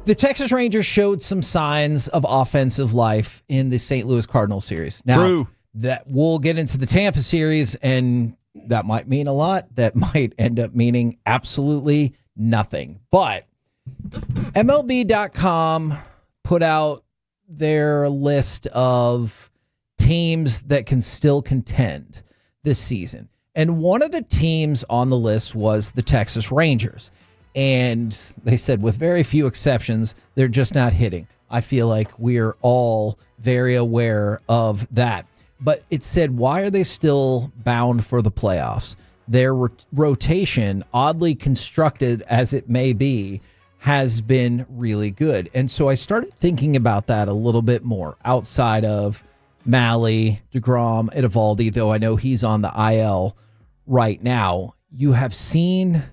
The Texas Rangers showed some signs of offensive life in the St. Louis Cardinals series. Now, True. That we'll get into the Tampa series, and that might mean a lot. That might end up meaning absolutely nothing. But MLB.com put out their list of teams that can still contend this season. And one of the teams on the list was the Texas Rangers. And they said, with very few exceptions, they're just not hitting. I feel like we're all very aware of that. But it said, why are they still bound for the playoffs? Their rotation, oddly constructed as it may be, has been really good. And so I started thinking about that a little bit more outside of Malley, DeGrom, and Evaldi, though I know he's on the IL right now. You have seen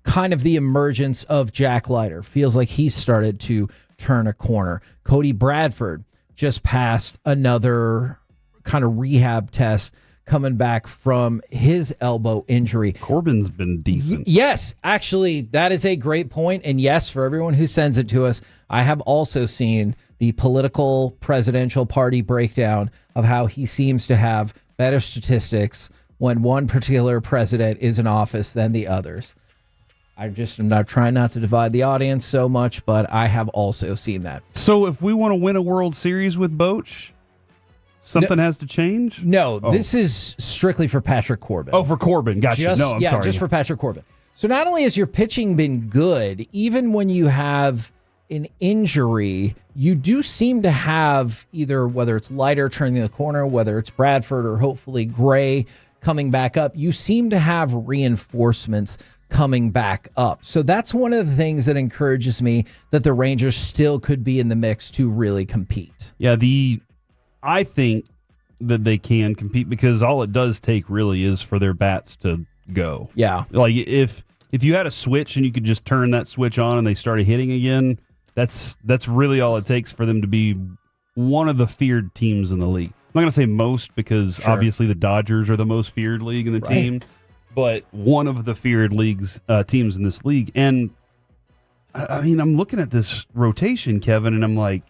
kind of the emergence of Jack Leiter. Feels like he's started to turn a corner. Cody Bradford just passed another kind of rehab test coming back from his elbow injury. Corbin's been decent. Yes, actually, that is a great point. And yes, for everyone who sends it to us, I have also seen the political presidential party breakdown of how he seems to have better statistics when one particular president is in office than the others. I'm not trying not to divide the audience so much, but I have also seen that. So if we want to win a World Series with Bochy, something has to change? No, this is strictly for Patrick Corbin. Oh, for Corbin. Gotcha. I'm sorry. Just for Patrick Corbin. So not only has your pitching been good, even when you have an injury, you do seem to have either, whether it's Leiter turning the corner, whether it's Bradford or hopefully Gray coming back up, you seem to have reinforcements coming back up. So that's one of the things that encourages me that the Rangers still could be in the mix to really compete. Yeah, I think that they can compete because all it does take really is for their bats to go. Yeah. Like if you had a switch and you could just turn that switch on and they started hitting again, that's really all it takes for them to be one of the feared teams in the league. I'm not going to say most because obviously the Dodgers are the most feared league in the team, but one of the feared teams in this league. And I mean, I'm looking at this rotation, Kevin, and I'm like,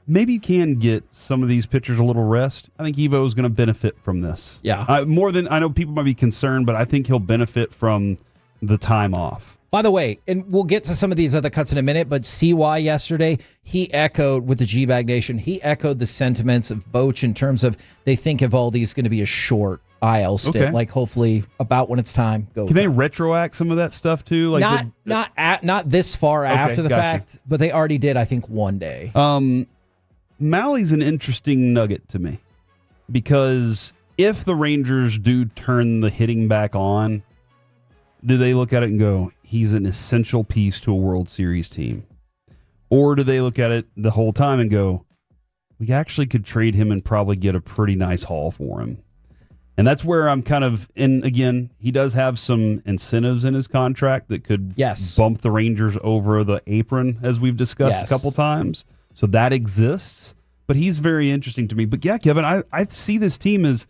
maybe you can get some of these pitchers a little rest. I think Evo is going to benefit from this. Yeah. More than I know people might be concerned, but I think he'll benefit from the time off. By the way, and we'll get to some of these other cuts in a minute, but CY yesterday, he echoed with the G-Bag Nation, he echoed the sentiments of Bochy in terms of they think Evaldi is going to be a short IL stint, like hopefully about when it's time. Can they retroact some of that stuff too? Like not this far after the fact, but they already did, I think, one day. Malley's an interesting nugget to me because if the Rangers do turn the hitting back on, do they look at it and go, he's an essential piece to a World Series team? Or do they look at it the whole time and go, we actually could trade him and probably get a pretty nice haul for him? And that's where I'm kind of, and again, he does have some incentives in his contract that could bump the Rangers over the apron, as we've discussed a couple times. So that exists, but he's very interesting to me. But yeah, Kevin, I see this team as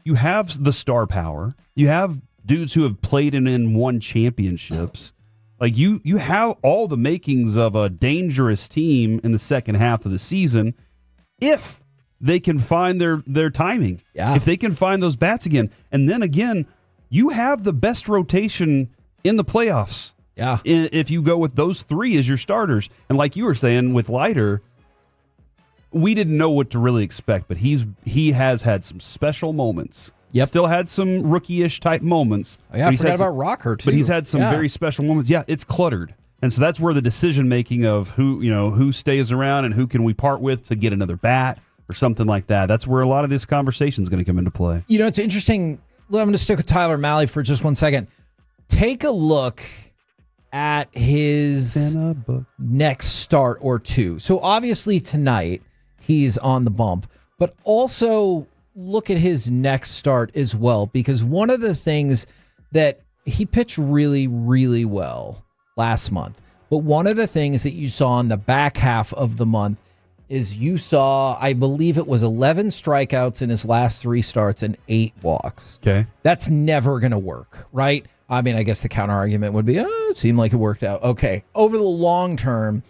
you have the star power. You have dudes who have played and won championships. Like you have all the makings of a dangerous team in the second half of the season if they can find their timing. Yeah. If they can find those bats again. And then again, you have the best rotation in the playoffs. Yeah. If you go with those three as your starters. And like you were saying with Leiter, we didn't know what to really expect, but he has had some special moments. Yep. Still had some rookie-ish type moments. Oh, yeah, I forgot about Rocker, too. But he's had some very special moments. Yeah, it's cluttered. And so that's where the decision-making of who stays around and who can we part with to get another bat or something like that. That's where a lot of this conversation is going to come into play. You know, it's interesting. I'm going to stick with Tyler Malley for just 1 second. Take a look at his next start or two. So obviously tonight he's on the bump, but also look at his next start as well, because one of the things that he pitched really, really well last month, but one of the things that you saw in the back half of the month is you saw, I believe it was 11 strikeouts in his last 3 starts and 8 walks. Okay. That's never going to work, right? I mean, I guess the counter argument would be, it seemed like it worked out. Okay. Over the long term,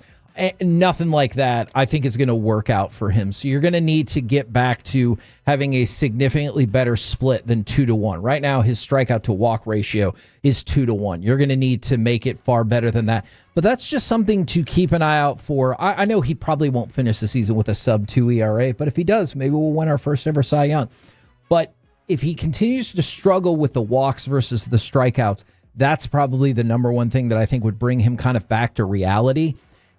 nothing like that I think is going to work out for him. So you're going to need to get back to having a significantly better split than 2-1. Right now, his strikeout to walk ratio is 2-1. You're going to need to make it far better than that. But that's just something to keep an eye out for. I know he probably won't finish the season with a sub-2 ERA, but if he does, maybe we'll win our first ever Cy Young. But if he continues to struggle with the walks versus the strikeouts, that's probably the number one thing that I think would bring him kind of back to reality.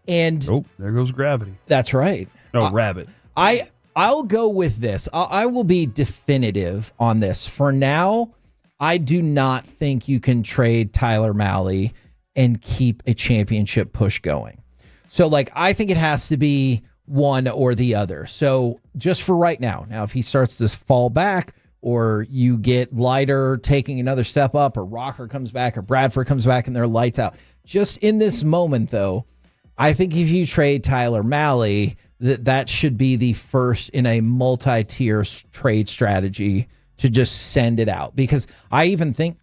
And there goes gravity. That's right. Oh, rabbit. I'll go with this. I will be definitive on this. For now, I do not think you can trade Tyler Mahle and keep a championship push going. So, I think it has to be one or the other. So, just for right now, if he starts to fall back, or you get Leiter taking another step up, or Rocker comes back, or Bradford comes back and they're lights out. Just in this moment, though, I think if you trade Tyler Mahle, that should be the first in a multi-tier trade strategy to just send it out. Because I even think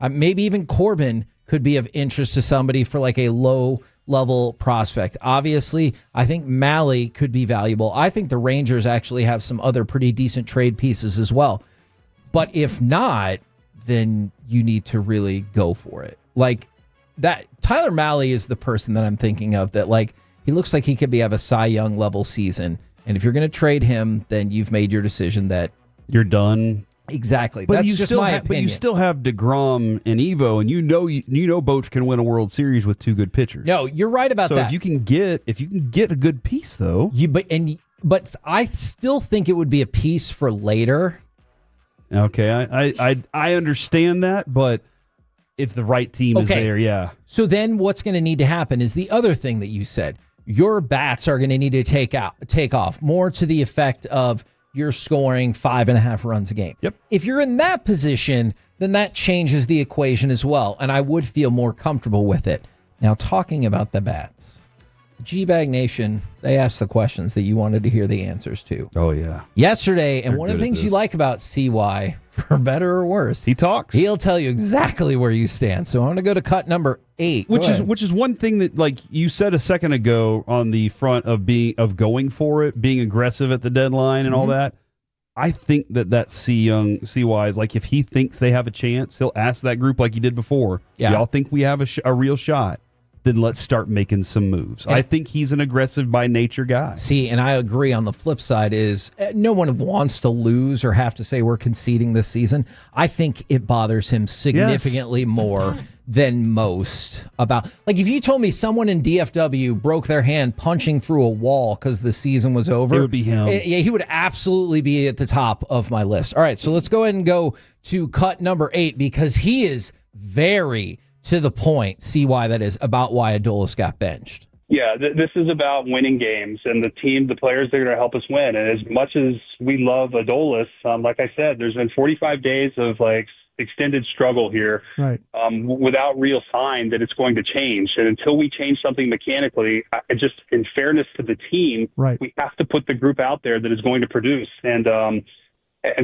maybe even Corbin could be of interest to somebody for a low-level prospect. Obviously, I think Mahle could be valuable. I think the Rangers actually have some other pretty decent trade pieces as well. But if not, then you need to really go for it. That Tyler Mahle is the person that I'm thinking of that he looks like he could have a Cy Young level season. And if you're going to trade him, then you've made your decision that you're done. Exactly. But that's just my opinion. But you still have DeGrom and Evo, and you know Bochy can win a World Series with two good pitchers. No, you're right about that. So if you can get a good piece though. But I still think it would be a piece for later. Okay, I understand that, but if the right team is there, yeah. So then what's going to need to happen is the other thing that you said. Your bats are going to need to take off, more to the effect of you're scoring 5.5 runs a game. Yep. If you're in that position, then that changes the equation as well, and I would feel more comfortable with it. Now, talking about the bats, G-Bag Nation, they asked the questions that you wanted to hear the answers to. Oh, yeah. Yesterday, and one of the things you like about CY, for better or worse, he talks. He'll tell you exactly where you stand. So I'm going to go to cut number 8. Which is one thing that, you said a second ago on the front of going for it, being aggressive at the deadline and all that. I think that CY is if he thinks they have a chance, he'll ask that group like he did before. Yeah. Y'all think we have a real shot? Then let's start making some moves. I think he's an aggressive by nature guy. See, and I agree on the flip side is no one wants to lose or have to say we're conceding this season. I think it bothers him significantly more than most about, if you told me someone in DFW broke their hand punching through a wall because the season was over. It would be him. Yeah, he would absolutely be at the top of my list. All right, so let's go ahead and go to cut number 8 because he is very to the point, CY, that is, about why Adolis got benched. Yeah, this is about winning games and the players that are going to help us win. And as much as we love Adolis, like I said, there's been 45 days of extended struggle here, right? Without real sign that it's going to change. And until we change something mechanically, just in fairness to the team, right, we have to put the group out there that is going to produce. And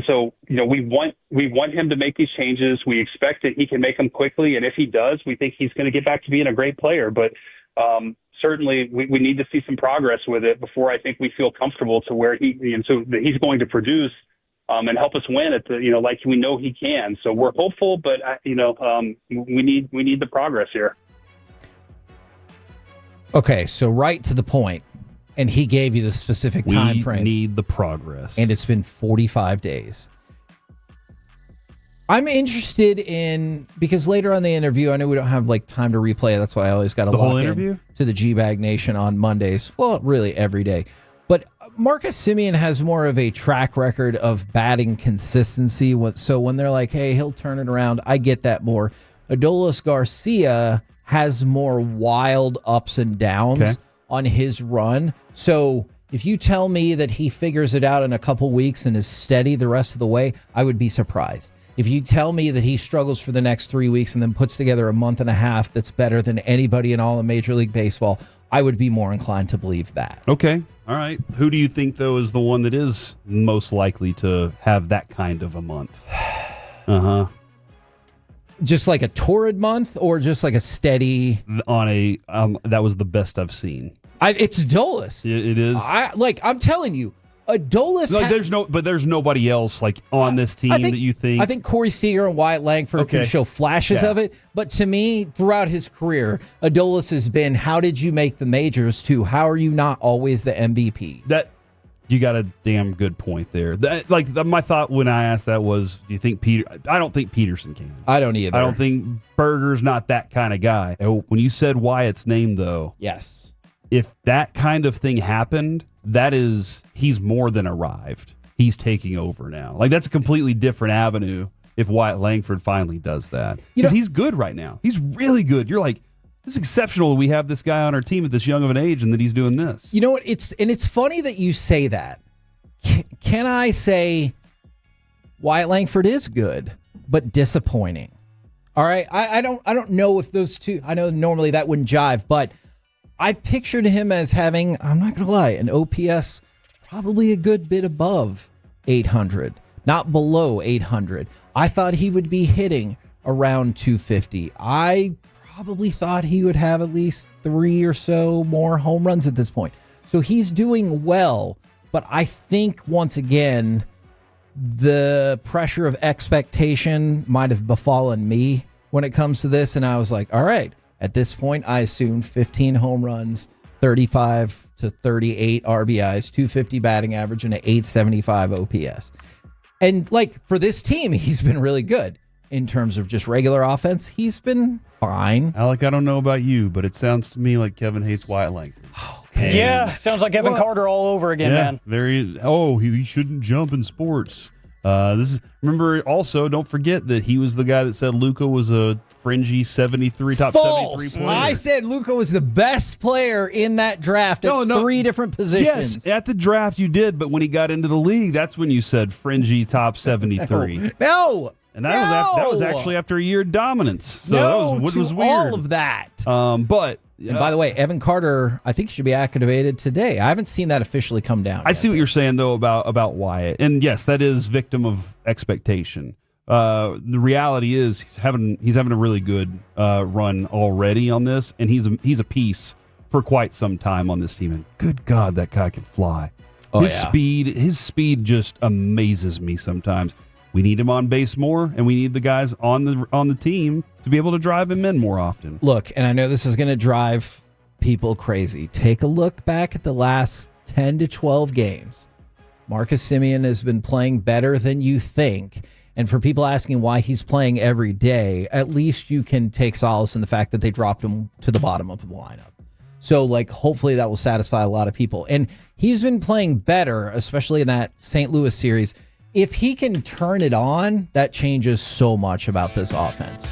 so, we want him to make these changes. We expect that he can make them quickly. And if he does, we think he's going to get back to being a great player. But certainly we need to see some progress with it before I think we feel comfortable to where so that he's going to produce and help us win at like we know he can. So we're hopeful, but we need the progress here. Okay. So right to the point. And he gave you the specific time frame. We need the progress. And it's been 45 days. I'm interested in, because later on the interview, I know we don't have time to replay it. That's why I always got to log in to the G-Bag Nation on Mondays. Well, really every day. But Marcus Semien has more of a track record of batting consistency. So when they're like, hey, he'll turn it around, I get that more. Adolis Garcia has more wild ups and downs on his run. So if you tell me that he figures it out in a couple weeks and is steady the rest of the way, I would be surprised. If you tell me that he struggles for the next 3 weeks and then puts together a month and a half that's better than anybody in all of Major League Baseball, I would be more inclined to believe that. Okay. All right. Who do you think, though, is the one that is most likely to have that kind of a month? Just like a torrid month, or just like a steady? On a that was the best I've seen. It's Adolis. It is. I'm telling you, Adolis. There's nobody else like on this team that you think. I think Corey Seager and Wyatt Langford can show flashes of it, but to me, throughout his career, Adolis has been, how did you make the majors? To how are you not always the MVP? That you got a damn good point there. My thought when I asked that was, do you think Peter? I don't think Peterson can. I don't either. I don't think Berger's not that kind of guy. Nope. When you said Wyatt's name, though, yes. If that kind of thing happened, he's more than arrived. He's taking over now. Like, that's a completely different avenue if Wyatt Langford finally does that. Because he's good right now. He's really good. You're like, it's exceptional that we have this guy on our team at this young of an age and that he's doing this. You know what? It's funny that you say that. Can I say Wyatt Langford is good, but disappointing? All right. I don't know if those two, I know normally that wouldn't jive, but I pictured him as having, I'm not going to lie, an OPS probably a good bit above 800, not below 800. I thought he would be hitting around 250. I probably thought he would have at least 3 or so more home runs at this point. So he's doing well, but I think once again, the pressure of expectation might have befallen me when it comes to this. And I was like, all right. At this point, I assumed 15 home runs, 35 to 38 RBIs, 250 batting average, and an 875 OPS. And like for this team, he's been really good in terms of just regular offense. He's been fine. Alec, I don't know about you, but it sounds to me like Kevin hates Wyatt Langford. Okay. Yeah, sounds like Evan Carter all over again, man. He shouldn't jump in sports. Remember also, don't forget that he was the guy that said Luka was a fringy 73 top False. 73 player. I said Luka was the best player in that draft at 3 different positions. Yes, at the draft you did, but when he got into the league, that's when you said fringy top 73. No. And that was actually after a year of dominance. So that was weird. All of that. And by the way, Evan Carter, I think should be activated today. I haven't seen that officially come down. I see what you're saying though about Wyatt, and yes, that is victim of expectation. The reality is he's having a really good run already on this, and he's a piece for quite some time on this team. And good God, that guy can fly. His speed just amazes me sometimes. We need him on base more, and we need the guys on the team to be able to drive him in more often. Look, and I know this is going to drive people crazy. Take a look back at the last 10 to 12 games. Marcus Semien has been playing better than you think. And for people asking why he's playing every day, at least you can take solace in the fact that they dropped him to the bottom of the lineup. So, hopefully that will satisfy a lot of people. And he's been playing better, especially in that St. Louis series. If he can turn it on, that changes so much about this offense.